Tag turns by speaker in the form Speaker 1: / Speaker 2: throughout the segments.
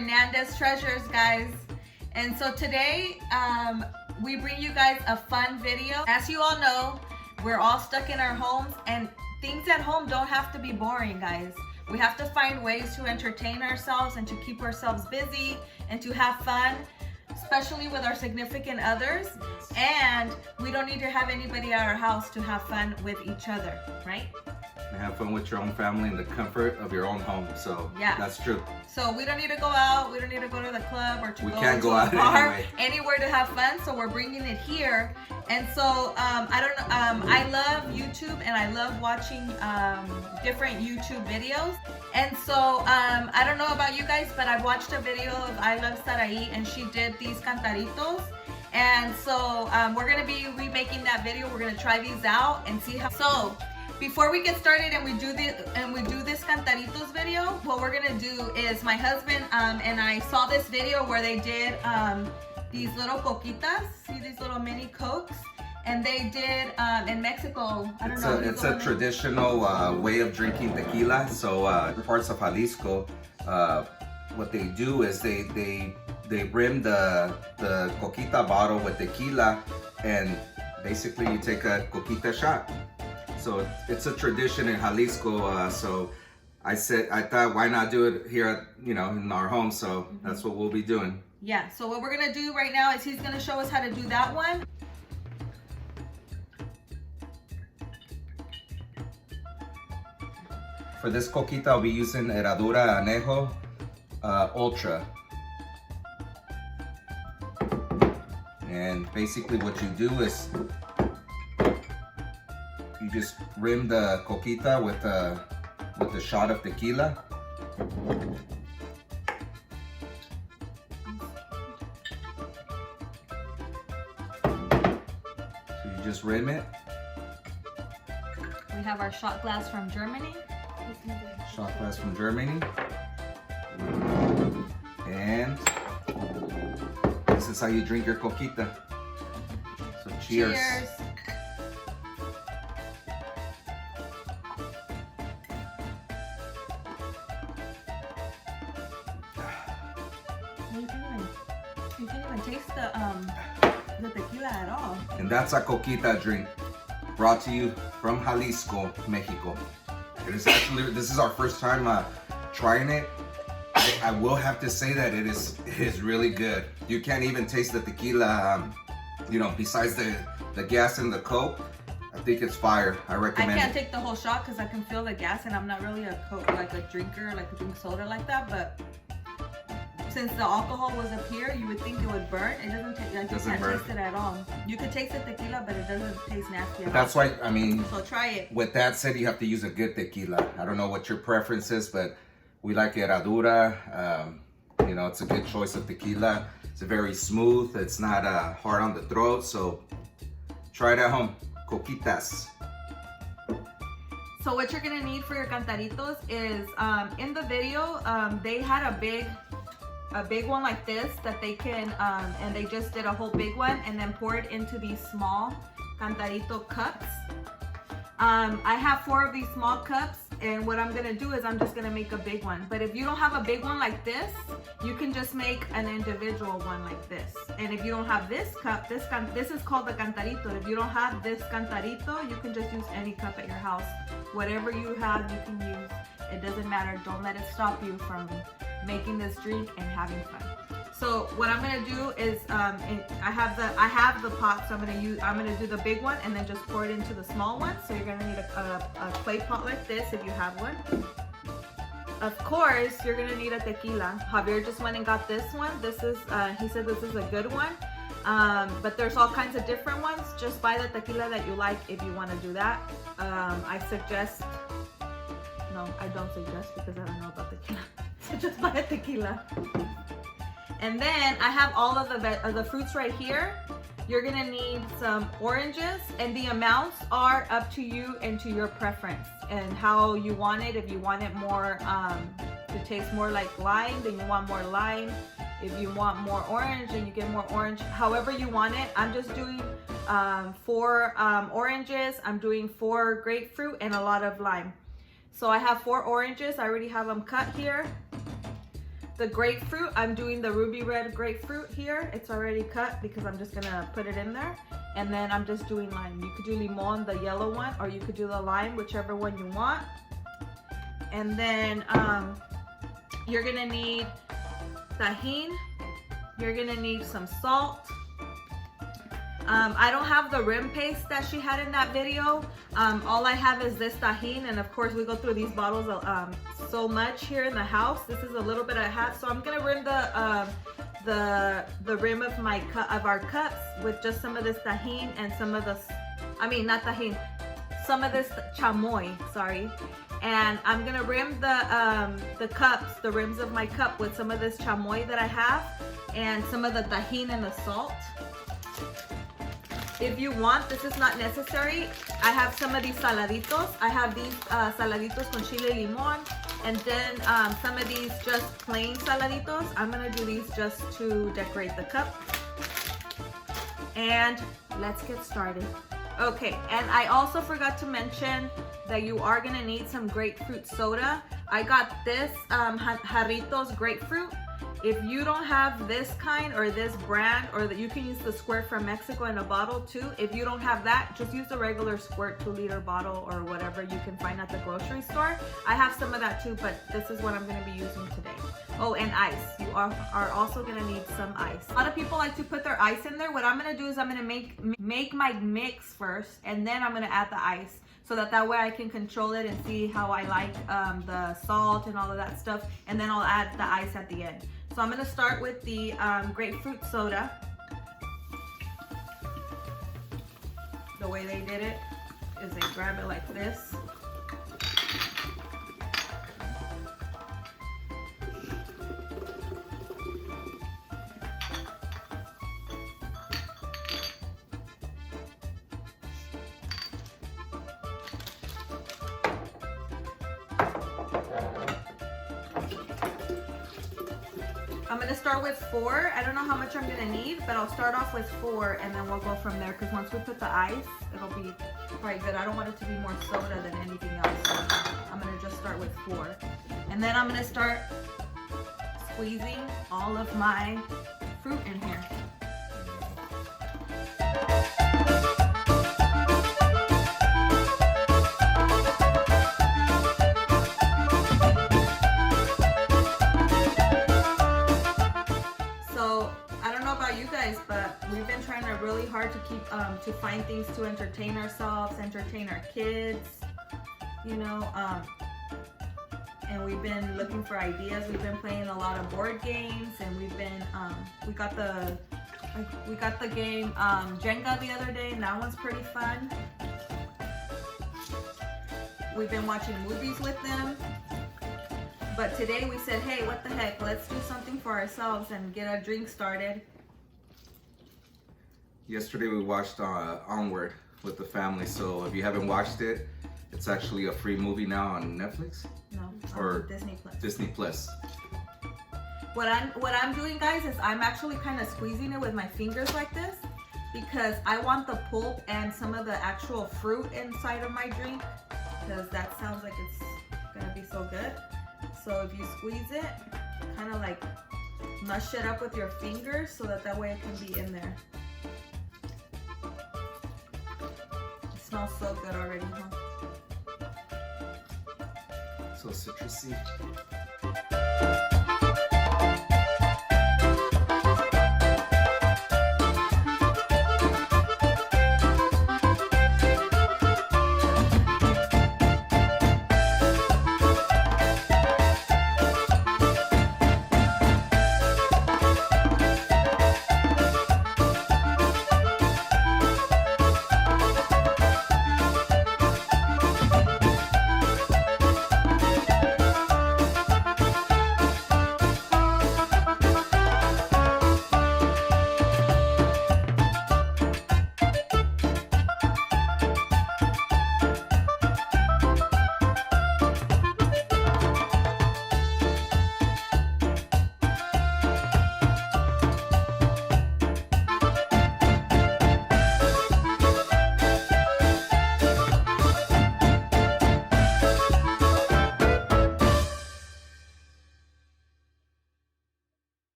Speaker 1: Hernandez Treasures, guys. And so today, we bring you guys a fun video. As you all know, we're all stuck in our homes, and things at home don't have to be boring, guys. We have to find ways to entertain ourselves and to keep ourselves busy and to have fun, especially with our significant others. And we don't need to have anybody at our house to have fun with each other, right?
Speaker 2: And have fun with your own family in the comfort of your own home. So yeah, that's true.
Speaker 1: So we don't need to go out. We don't need to go to the club or to
Speaker 2: we
Speaker 1: go
Speaker 2: can't
Speaker 1: to
Speaker 2: go
Speaker 1: a
Speaker 2: out
Speaker 1: bar, anywhere to have fun. So we're bringing it here. And so I don't know. I love YouTube and I love watching different YouTube videos. And so I don't know about you guys, but I watched a video of Iluvsaraii and she did these Cantaritos. And so we're gonna be remaking that video. We're gonna try these out and see how. So before we get started and we do this Cantaritos video, what we're gonna do is my husband and I saw this video where they did these little coquitas. See these little mini cokes? And they did in Mexico. I don't know.
Speaker 2: It's a traditional way of drinking tequila. So parts of Jalisco, what they do is they rim the coquita bottle with tequila, and basically you take a coquita shot. So it's a tradition in Jalisco. So I thought, why not do it here, in our home? So that's what we'll be doing.
Speaker 1: Yeah. So what we're gonna do right now is he's gonna show us how to do that one.
Speaker 2: For this coquita, I'll be using Herradura Anejo Ultra. And basically what you do is you just rim the coquita with a shot of tequila. So you just rim it.
Speaker 1: We have our shot glass from Germany.
Speaker 2: Shot glass from Germany. And this is how you drink your coquita. So cheers.
Speaker 1: Cheers. You can't even taste the tequila at all.
Speaker 2: And that's a coquita drink brought to you from Jalisco, Mexico. It is actually, this is our first time trying it. I will have to say that it is really good. You can't even taste the tequila, besides the gas and the Coke. I think it's fire. I recommend it.
Speaker 1: I can't take the whole shot because I can feel the gas, and I'm not really a Coke, like a drinker, like a drink soda like that. But since the alcohol was up here, you would think it would burn. It doesn't taste. Like, you can't taste it at all. You could taste the tequila, but it doesn't taste nasty.
Speaker 2: But that's why,
Speaker 1: So try it.
Speaker 2: With that said, you have to use a good tequila. I don't know what your preference is, but we like Herradura. It's a good choice of tequila. It's very smooth. It's not hard on the throat. So try it at home. Coquitas.
Speaker 1: So what you're gonna need for your Cantaritos is in the video they had a big one like this that they can and they just did a whole big one and then pour it into these small Cantarito cups. I have 4 of these small cups, and what I'm gonna do is I'm just gonna make a big one. But if you don't have a big one like this, you can just make an individual one like this. And if you don't have this cup, this is called the Cantarito. If you don't have this Cantarito, you can just use any cup at your house. Whatever you have, you can use. It doesn't matter. Don't let it stop you from making this drink and having fun. So what I'm gonna do is I have the pot, so I'm gonna do the big one and then just pour it into the small one. So you're gonna need a clay pot like this if you have one. Of course, you're gonna need a tequila. Javier just went and got this one. This is he said this is a good one. But there's all kinds of different ones. Just buy the tequila that you like if you want to do that. I don't suggest because I don't know about tequila. So just buy a tequila. And then I have all of the fruits right here. You're gonna need some oranges, and the amounts are up to you and to your preference and how you want it. If you want it more to taste more like lime, then you want more lime. If you want more orange, then you get more orange. However you want it. I'm just doing 4 oranges. I'm doing 4 grapefruit and a lot of lime. So I have 4 oranges. I already have them cut here. the grapefruit, I'm doing the ruby red grapefruit here. It's already cut because I'm just gonna put it in there. And then I'm just doing lime. You could do limon, the yellow one, or you could do the lime, whichever one you want. And then you're gonna need tahini. You're gonna need some salt. I don't have the rim paste that she had in that video. All I have is this tahini, and of course we go through these bottles so much here in the house. This is a little bit I have, so I'm gonna rim the rim of our cups with just some of this tahini and some of this, not tahini, some of this chamoy, sorry. And I'm gonna rim the cups, the rims of my cup with some of this chamoy that I have and some of the tahini and the salt. If you want, this is not necessary. I have some of these saladitos. I have these saladitos con chile limon, and then some of these just plain saladitos. I'm gonna do these just to decorate the cup. And let's get started. Okay, and I also forgot to mention that you are gonna need some grapefruit soda. I got this Cantaritos grapefruit. If you don't have this kind or this brand, or that you can use the squirt from Mexico in a bottle too. If you don't have that, just use the regular squirt 2-liter bottle or whatever you can find at the grocery store. I have some of that too, but this is what I'm gonna be using today. Oh, and ice. You are also gonna need some ice. A lot of people like to put their ice in there. What I'm gonna do is I'm gonna make my mix first, and then I'm gonna add the ice, so that way I can control it and see how I like the salt and all of that stuff, and then I'll add the ice at the end. So I'm gonna start with the grapefruit soda. The way they did it is they grab it like this. I'm gonna start with 4. I don't know how much I'm gonna need, but I'll start off with 4 and then we'll go from there, because once we put the ice, it'll be quite good. I don't want it to be more soda than anything else, so I'm gonna just start with 4. And then I'm gonna start squeezing all of my fruit in here. But we've been trying really hard to keep to find things to entertain ourselves, entertain our kids, you know, and we've been looking for ideas. We've been playing a lot of board games, and we've been we got the game Jenga the other day, and that one's pretty fun. We've been watching movies with them. But today we said, hey, what the heck, let's do something for ourselves and get a drink started.
Speaker 2: Yesterday we watched Onward with the family, so if you haven't watched it, it's actually a free movie now on Netflix.
Speaker 1: No,
Speaker 2: or
Speaker 1: Disney Plus.
Speaker 2: Disney Plus.
Speaker 1: What I'm doing, guys, is I'm actually kind of squeezing it with my fingers like this, because I want the pulp and some of the actual fruit inside of my drink, because that sounds like it's gonna be so good. So if you squeeze it, kind of like mush it up with your fingers, so that way it can be in there. Smells so good already, huh?
Speaker 2: So citrusy.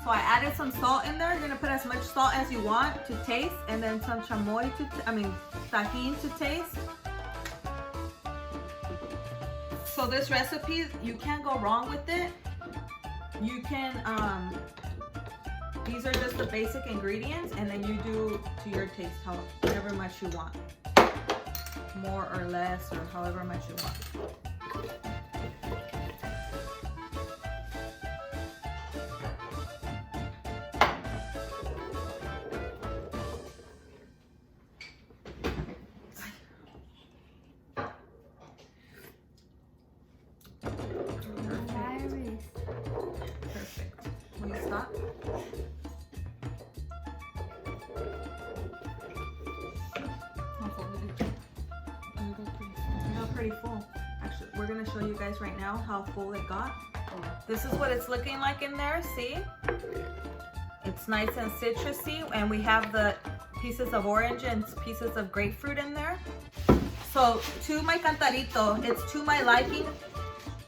Speaker 1: So I added some salt in there. You're gonna put as much salt as you want to taste, and then some chamoy tahini to taste. So this recipe, you can't go wrong with it. You can, these are just the basic ingredients, and then you do to your taste however much you want. More or less, or however much you want. Perfect. Will you stop? It got pretty full. Actually, we're gonna show you guys right now how full it got. This is what it's looking like in there, see? It's nice and citrusy, and we have the pieces of orange and pieces of grapefruit in there. So to my cantarito, it's to my liking.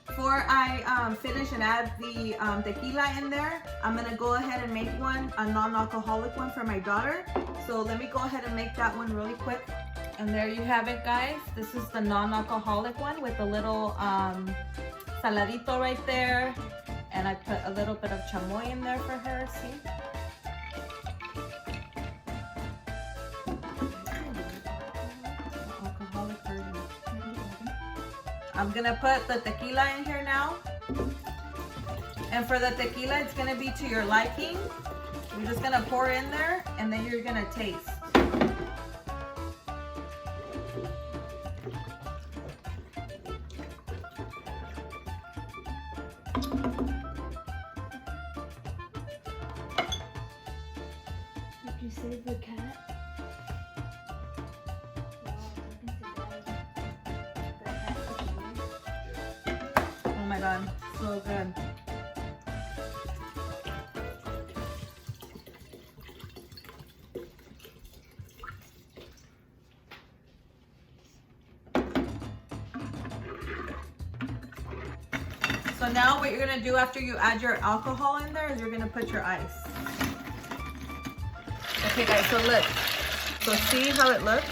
Speaker 1: Before I finish and add the tequila in there, I'm gonna go ahead and make one, a non-alcoholic one for my daughter. So let me go ahead and make that one really quick. And there you have it, guys. This is the non-alcoholic one with a little saladito right there. And I put a little bit of chamoy in there for her, see? Alcoholic version. I'm gonna put the tequila in here now. And for the tequila, it's gonna be to your liking. You're just gonna pour in there, and then you're gonna taste.
Speaker 3: Did you save the cat?
Speaker 1: Oh my god, so good. So now what you're gonna do after you add your alcohol in there is you're gonna put your ice. Okay guys, so look. So see how it looks?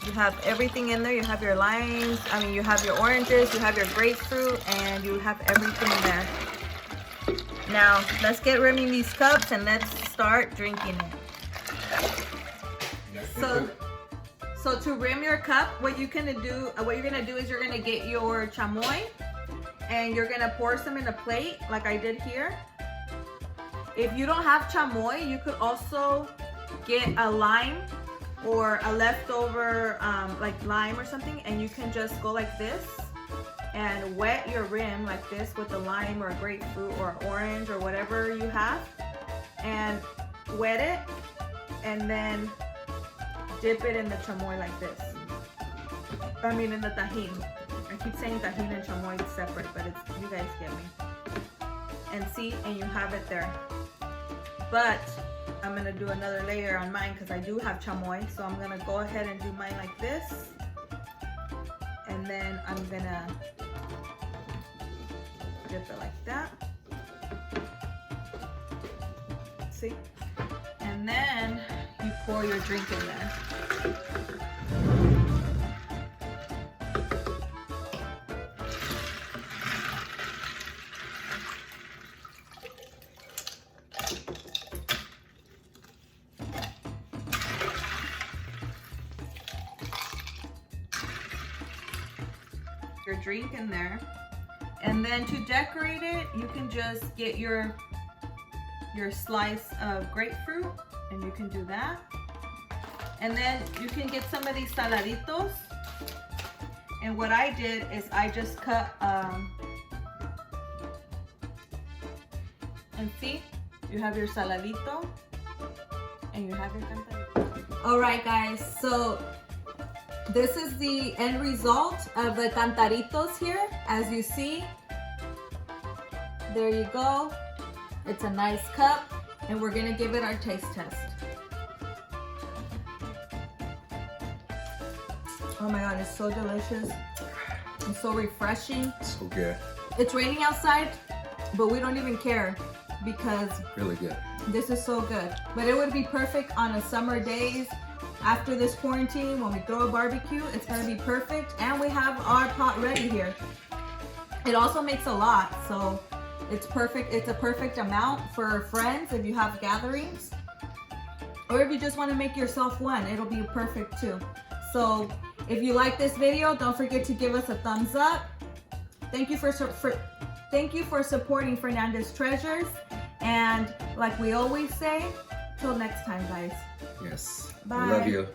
Speaker 1: You have everything in there. You have your limes, you have your oranges, you have your grapefruit, and you have everything there. Now, let's get rimming these cups and let's start drinking it. So to rim your cup, what you're gonna do is you're gonna get your chamoy and you're gonna pour some in a plate like I did here. If you don't have chamoy, you could also get a lime or a leftover like lime or something, and you can just go like this and wet your rim like this with a lime or a grapefruit or orange or whatever you have, and wet it, and then dip it in the chamoy like this. In the tajin. I keep saying tajin and chamoy separate, but it's, you guys get me. And see, and you have it there. But I'm gonna do another layer on mine because I do have chamoy. So I'm gonna go ahead and do mine like this. And then I'm gonna dip it like that. See? And then you pour your drink in there. Your drink in there, and then to decorate it, you can just get your slice of grapefruit, and you can do that. And then you can get some of these saladitos, and what I did is I just cut and see, you have your saladito and you have your cantarito. All right guys, so this is the end result of the cantaritos here. As you see, there you go. It's a nice cup, and we're gonna give it our taste test. Oh my god, it's so delicious. It's so refreshing.
Speaker 2: So good.
Speaker 1: It's raining outside, but we don't even care because
Speaker 2: Really good.
Speaker 1: this is so good. But it would be perfect on a summer days after this quarantine when we throw a barbecue. It's gonna be perfect, and we have our pot ready here. It also makes a lot, so it's perfect. It's a perfect amount for friends if you have gatherings, or if you just want to make yourself one, it'll be perfect too. So if you like this video, don't forget to give us a thumbs up. Thank you for supporting Fernandez Treasures, and like we always say, till next time, guys.
Speaker 2: Yes.
Speaker 1: Bye.
Speaker 2: We love you.